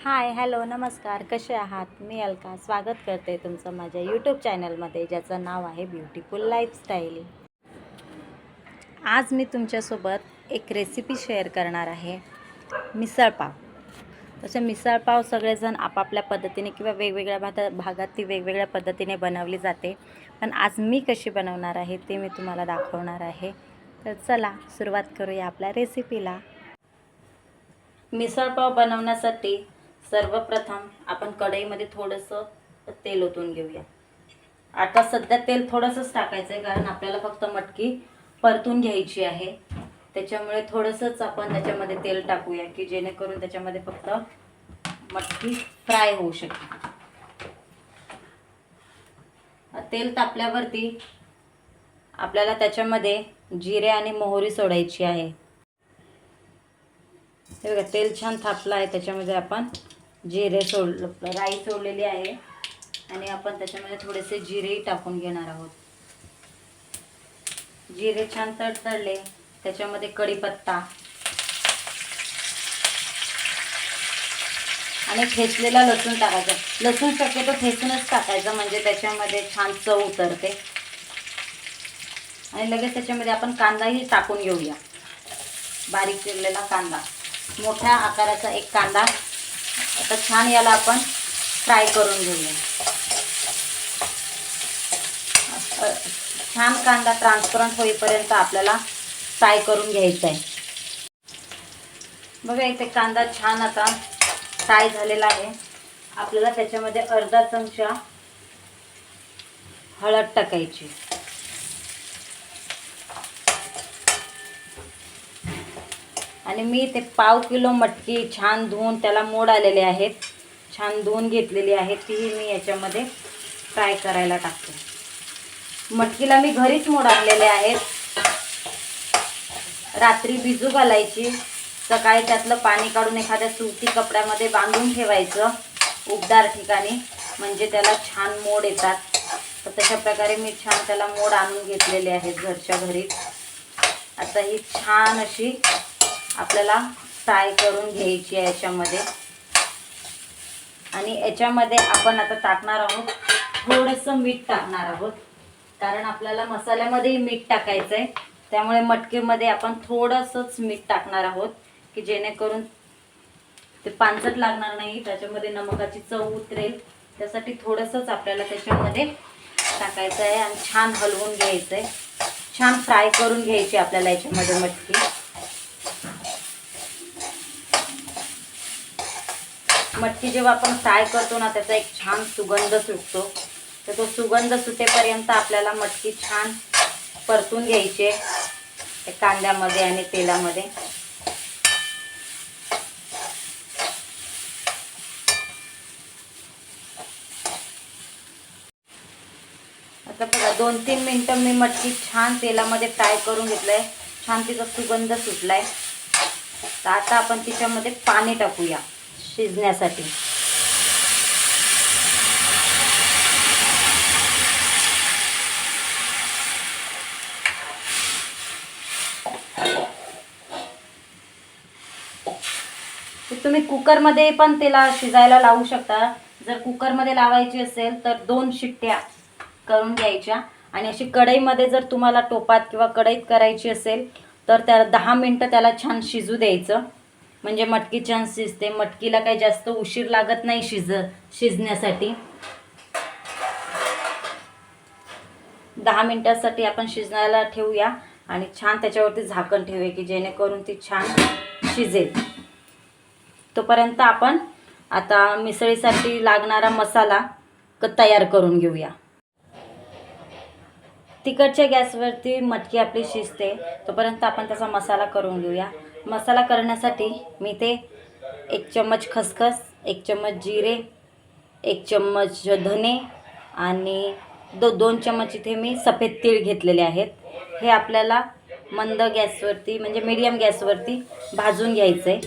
Hi hello नमस्कार, कसे आहात? मी अलका स्वागत करते तुमचं माझ्या यूट्यूब चॅनलमध्ये, ज्याचं नाव आहे ब्युटिफुल लाईफस्टाईल. आज मी तुमच्यासोबत एक रेसिपी शेअर करणार आहे, मिसळपाव. तसे मिसळपाव सगळेजण आपापल्या पद्धतीने किंवा वेगवेगळ्या भागात ती वेगवेगळ्या पद्धतीने बनवली जाते, पण आज मी कशी बनवणार आहे ते मी तुम्हाला दाखवणार आहे. तर चला सुरुवात करूया आपल्या रेसिपीला. मिसळपाव बनवण्यासाठी सर्वप्रथम आपण कढईमध्ये थोडंसं तेल ओतून घेऊया. आता सध्या तेल थोडंसंच टाकायचं आहे, कारण आपल्याला फक्त मटकी परतून घ्यायची आहे. त्याच्यामुळे थोडंसंच आपण त्याच्यामध्ये तेल टाकूया, की जेणेकरून त्याच्यामध्ये फक्त मटकी फ्राय होऊ शकेल. तेल तापल्यावरती आपल्याला त्याच्यामध्ये जिरे आणि मोहरी सोडायची आहे. हे बघा, तेल छान तापलं आहे. त्याच्यामध्ये आपण जिरे राई सोडलेली आहे आणि आपण त्याच्यामध्ये थोडेसे जिरेही टाकून घेणार आहोत. जिरे छान तडतडले, त्याच्यामध्ये कढीपत्ता आणि ठेचलेला लसूण टाकायचा. लसूण शक्यतो ठेचूनच टाकायचं, म्हणजे त्याच्यामध्ये छान चव उतरते. आणि लगेच त्याच्यामध्ये आपण कांदाही टाकून घेऊया. बारीक चिरलेला कांदा, मोठ्या आकाराचा एक कांदा. आता छान याला आपण फ्राय करून घेऊया. छान कांदा ट्रान्सपरंट होईपर्यंत आपल्याला फ्राय करून घ्यायचा आहे. बघा, इथे कांदा छान आता फ्राय झालेला आहे. आपल्याला त्याच्यामध्ये अर्धा चमचा हळद टाकायची. आणि मी ते पाव किलो मटकी छान धुवून त्याला मोड आलेले आहेत, छान धुवून घेतलेली आहे, तीही मी याच्यामध्ये फ्राय करायला टाकते. मटकीला मी घरीच मोड आणलेले आहेत. रात्री भिजू घालायची, सकाळी त्यातलं पाणी काढून एखाद्या सुती कपड्यामध्ये बांधून ठेवायचं उबदार ठिकाणी, म्हणजे त्याला छान मोड येतात. तर तशा प्रकारे मी छान त्याला मोड आणून घेतलेले आहेत घरच्या घरी. आता ही छान अशी आपल्याला फ्राय करून घ्यायची आहे याच्यामध्ये. आणि याच्यामध्ये आपण आता टाकणार आहोत थोडंसं मीठ टाकणार आहोत, कारण आपल्याला मसाल्यामध्येही मीठ टाकायचं आहे. त्यामुळे मटकीमध्ये आपण थोडंसंच मीठ टाकणार आहोत, की जेणेकरून ते पांचट लागणार नाही, त्याच्यामध्ये नमकाची चव उतरेल. त्यासाठी थोडंसंच आपल्याला त्याच्यामध्ये टाकायचं आहे आणि छान हलवून घ्यायचं आहे. छान फ्राय करून घ्यायची आपल्याला याच्यामध्ये मटकी. मटकी जेव्हा आपण फ्राय करतो ना, त्याचा एक छान सुगंध सुटतो. तर तो सुगंध सुटेपर्यंत आपल्याला मटकी छान परतून घ्यायची आहे कांद्यामध्ये आणि तेलामध्ये. आता बघा, 2-3 मिनटं मी मटकी छान तेलामध्ये फ्राय करून घेतलंय. छान तिचा सुगंध सुटलाय. तर आता आपण तिच्यामध्ये पाणी टाकूया शिजण्यासाठी. तुम्ही कुकरमध्ये पण त्याला शिजायला लावू शकता. जर कुकरमध्ये लावायची असेल तर 2 शिट्ट्या करून घ्यायच्या. आणि अशी कढईमध्ये जर तुम्हाला टोपात किंवा कढईत करायची असेल तर त्या 10 मिनटं त्याला छान शिजू द्यायचं, म्हणजे मटकी छान शिजते. मटकीला काही जास्त उशीर लागत नाही शिजण्यासाठी. 10 मिनटासाठी आपण शिजण्याला ठेवूया आणि छान त्याच्यावरती झाकण ठेवूया, की जेणेकरून ती छान शिजेल. तोपर्यंत आपण आता मिसळीसाठी लागणारा मसाला तयार करून घेऊया. तिकडच्या गॅसवरती मटकी आपली शिजते, तोपर्यंत आपण त्याचा मसाला करून घेऊया. मसाला करण्यासाठी मी ते 1 चम्मच खसखस, 1 चम्मच जिरे, 1 चम्मच धने आणि 2 चम्मच इथे मी सफेद तीळ घेतलेले आहेत. हे आपल्याला मंद गॅसवरती, म्हणजे मीडियम गॅसवरती भाजून घ्यायचं आहे.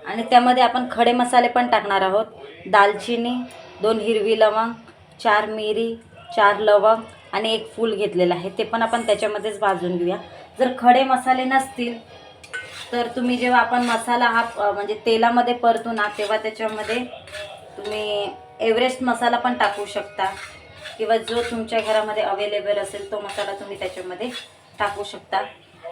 आणि त्यामध्ये आपण खडे मसाले पण टाकणार आहोत. दालचिनी, 2 हिरवी लवंग, 4 मिरी, 4 लवंग आणि 1 फूल घेतलेलं आहे. ते पण आपण त्याच्यामध्येच भाजून घेऊया. जर खडे मसाले नसतील तर तुम्ही जेव्हा आपण मसाला हा म्हणजे तेलामध्ये परतू ना, तेव्हा त्याच्यामध्ये तुम्ही एव्हरेस्ट मसाला पण टाकू शकता किंवा जो तुमच्या घरामध्ये अवेलेबल असेल तो मसाला तुम्ही त्याच्यामध्ये टाकू शकता.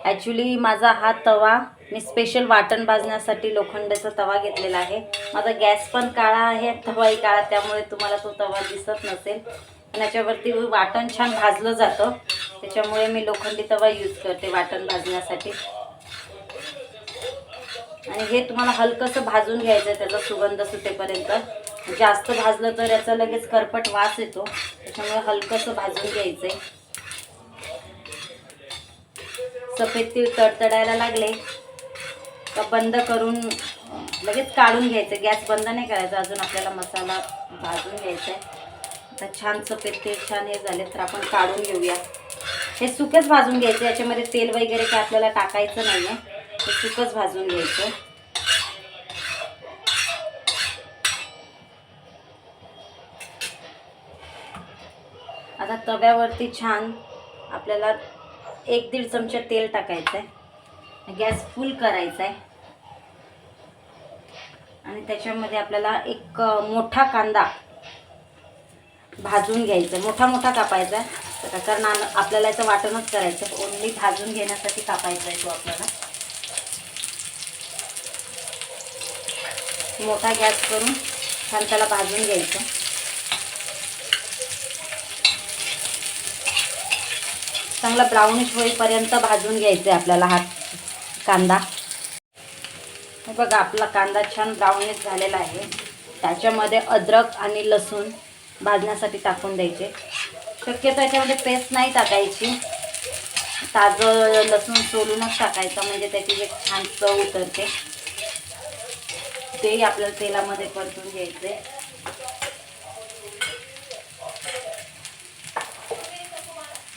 ॲक्च्युली माझा हा तवा मी स्पेशल वाटण भाजण्यासाठी लोखंडाचा तवा घेतलेला आहे. माझा गॅस पण काळा आहे, तवाही काळा, त्यामुळे तुम्हाला तो तवा दिसत नसेल. पण याच्यावरती वाटण छान भाजलं जातं, त्याच्यामुळे मी लोखंडी तवा यूज करते वाटण भाजण्यासाठी. आणि हे तुम्हाला हलकंसं भाजून घ्यायचं आहे, त्याचा सुगंध सुटेपर्यंत. जास्त भाजलं तर याचा लगेच करपट वास येतो, त्याच्यामुळे हलकंसं भाजून घ्यायचं आहे. सफेद तीळ तडतडायला लागले का बंद करून लगेच काढून घ्यायचं. गॅस बंद नाही करायचा, अजून आपल्याला मसाला भाजून घ्यायचा आहे. आता छान सफेद तीळ छान हे झाले तर आपण काढून घेऊया. हे सुकंच भाजून घ्यायचं, याच्यामध्ये तेल वगैरे काय आपल्याला टाकायचं नाही आहे, हे सुकंच भाजून घ्यायचं. आता तव्यावरती छान आपल्याला 1-1.5 चमचा तेल टाकायचं आहे. गॅस फुल करायचा आहे आणि त्याच्यामध्ये आपल्याला एक मोठा कांदा भाजून घ्यायचा, मोठा मोठा कापायचा, कारण आपल्याला याचं वाटणच करायचं, ओन्ली भाजून घेण्यासाठी कापायचा आहे तो आपल्याला. मोठा गॅस करून छान त्याला भाजून घ्यायचं. चांगला ब्राउनिश होईपर्यंत भाजून घ्यायचं आहे आपल्याला हा कांदा. हे बघा आपला कांदा छान ब्राउनिश झालेला आहे. त्याच्यामध्ये अद्रक आणि लसूण भाजण्यासाठी टाकून द्यायचे. शक्यतो याच्यामध्ये पेस्ट नाही टाकायची, ताजं लसूण सोलूनच टाकायचं, म्हणजे त्याची एक छान चव उतरते. तेही आपल्याला तेलामध्ये परतून घ्यायचे.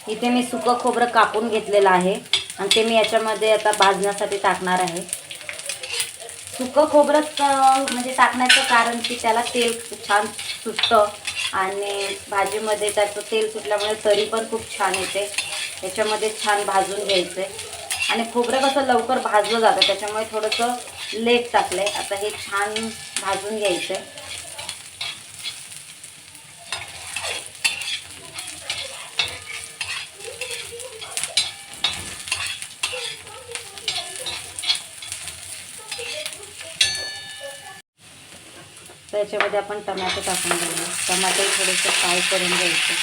इथे मी सुकं खोबरं कापून घेतलेलं आहे आणि ते मी याच्यामध्ये आता भाजण्यासाठी टाकणार आहे. सुकं खोबरंच म्हणजे टाकण्याचं कारण की त्याला तेल छान सुटतं आणि भाजीमध्ये त्याचं तेल सुटल्यामुळे तरी पण खूप छान येते. याच्यामध्ये छान भाजून घ्यायचं आहे आणि खोबरं कसं लवकर भाजलं जातं, त्याच्यामुळे थोडंसं लेट टाकलं आहे. आता हे छान भाजून घ्यायचं आहे. त्याच्यामध्ये आपण टमाटर टाकून घेऊया. टमाटर थोडंसं फ्राय करून घ्यायचं.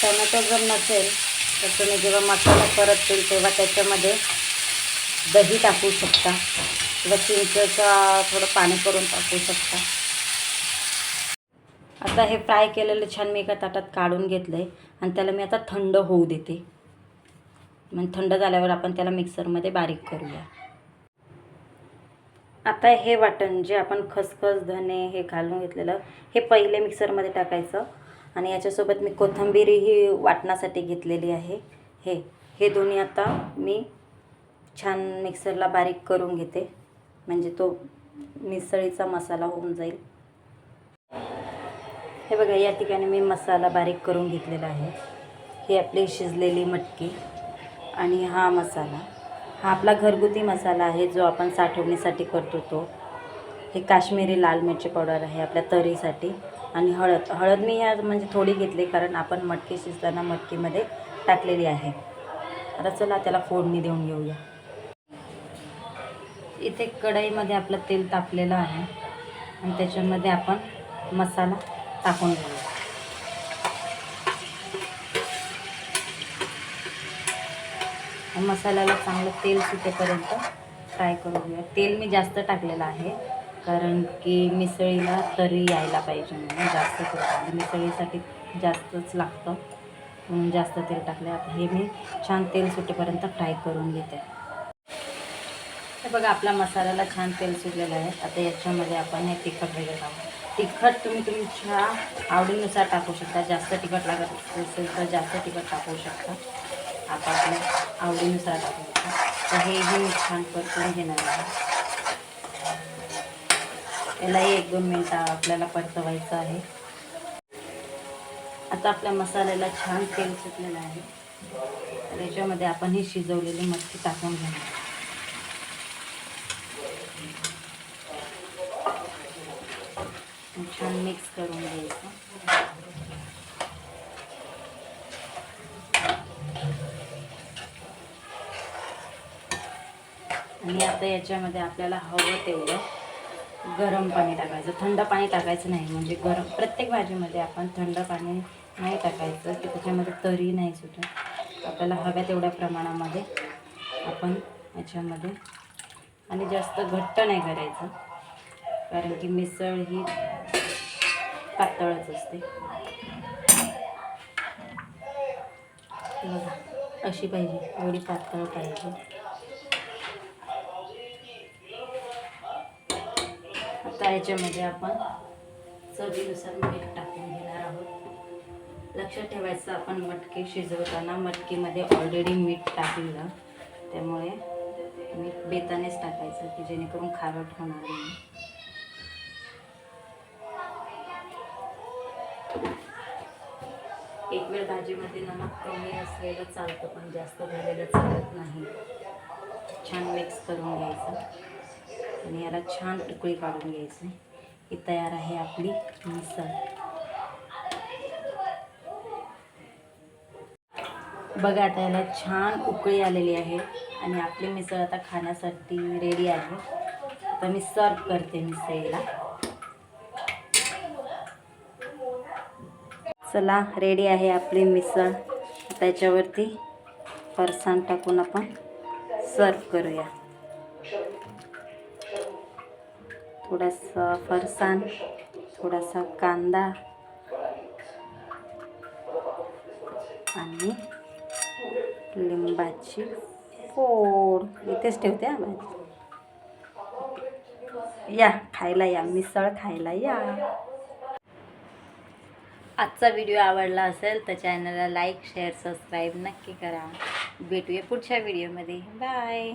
टमाटर जर नसेल तर तुम्ही जेव्हा मसाला परततील तेव्हा त्याच्यामध्ये दही टाकू शकता किंवा चिंचेचं थोडं पाणी करून टाकू शकता. आता हे फ्राय केलेलं छान मी एका ताटात काढून घेतलं आहे आणि त्याला मी आता थंड होऊ देते. मग थंड झाल्यावर आपण त्याला मिक्सरमध्ये बारीक करूया. आता हे वाटण जे आपण खसखस धने हे घालून घेतलेलं हे पहिले मिक्सरमध्ये टाकायचं आणि याच्यासोबत मी कोथिंबीरही वाटण्यासाठी घेतलेली आहे. हे दोन्ही आता मी छान मिक्सरला बारीक करून घेते, म्हणजे तो मिसळीचा मसाला होऊन जाईल. हे बघा या ठिकाणी मी मसाला बारीक करून घेतलेला आहे. ही आपली शिजलेली मटकी आणि हा मसाला, हा आपला घरगुती मसाला आहे जो आपण साठवणीसाठी करतो तो. हे काश्मीरी लाल मिरची पावडर आहे आपल्या तरीसाठी आणि हळद मी या म्हणजे थोडी घेतली कारण आपण मटकी शिजताना मटकीमध्ये टाकलेली आहे. आता चला त्याला फोडणी देऊन घेऊया. इथे कढईमध्ये आपलं तेल तापलेलं आहे आणि त्याच्यामध्ये आपण मसाला टाकून घेऊया. मसाल्याला चांगलं तेल सुटेपर्यंत फ्राय करून घेऊया. तेल मी जास्त टाकलेलं आहे कारण की मिसळीला तरी यायला पाहिजे म्हणून जास्त तेल, मिसळीसाठी जास्तच लागतं म्हणून जास्त तेल टाकले. आता हे मी छान तेल सुटेपर्यंत फ्राय करून घेते. हे बघा आपला मसाल्याला छान तेल सुटलेलं आहे. आता याच्यामध्ये आपण हे तिखट वगैरे टाकू. तिखट तुम्ही तुमच्या आवडीनुसार टाकू शकता. जास्त तिखट लागत असेल तर जास्त तिखट टाकू शकता, आता आपल्या आवडीनुसार टाकू शकता. तर हेही मी छान परतून घेणार आहे. यालाही 1-2 मिनटं आपल्याला परतवायचं आहे. आता आपल्या मसाल्याला छान तेल सुटलेलं आहे. तर याच्यामध्ये आपण ही शिजवलेली मटकी टाकून घेणार. छान मिक्स करून घ्यायचं. आणि आता याच्यामध्ये आपल्याला हवं तेवढं गरम पाणी टाकायचं. थंड पाणी टाकायचं नाही, म्हणजे गरम. प्रत्येक भाजीमध्ये आपण थंड पाणी नाही टाकायचं की त्याच्यामध्ये तरी नाही सुटत. आपल्याला हव्या तेवढ्या प्रमाणामध्ये आपण याच्यामध्ये, आणि जास्त घट्ट नाही करायचं कारण की मिसळ ही पातळच असते. बघा अशी पाहिजे, एवढी पातळ पाहिजे. आता याच्यामध्ये आपण चवीनुसार मीठ टाकून घेणार आहोत. लक्षात ठेवायचं, आपण मटकी शिजवताना मटकीमध्ये ऑलरेडी मीठ टाकलेलं, त्यामुळे मीठ बेतानेच टाकायचं की जेणेकरून खारट होणार नाही. एक वेळ भाजीमध्ये नमक कमी असलेलं चालतं, पण जास्त झालेलं चालत नाही. छान मिक्स करून घ्यायचं आणि याला छान उकळी काढून घ्यायची. ही तयार आहे आपली मिसळ. बघा आता याला छान उकळी आलेली आहे आणि आपली मिसळ आता खाण्यासाठी रेडी आहे. आता मी सर्व करते मिसळीला. चला, रेडी आहे आपली मिसळ. त्याच्यावरती फरसाण टाकून आपण सर्व करूया. थोडासा फरसाण, थोडासा कांदा आणि लिंबाची फोड. इथेच ठेवते हा भाजी. या खायला, या मिसळ खायला या. आजचा व्हिडिओ आवडला असेल तर चॅनलला लाईक, शेअर, सबस्क्राईब नक्की करा. भेटूया पुढच्या व्हिडिओमध्ये. बाय.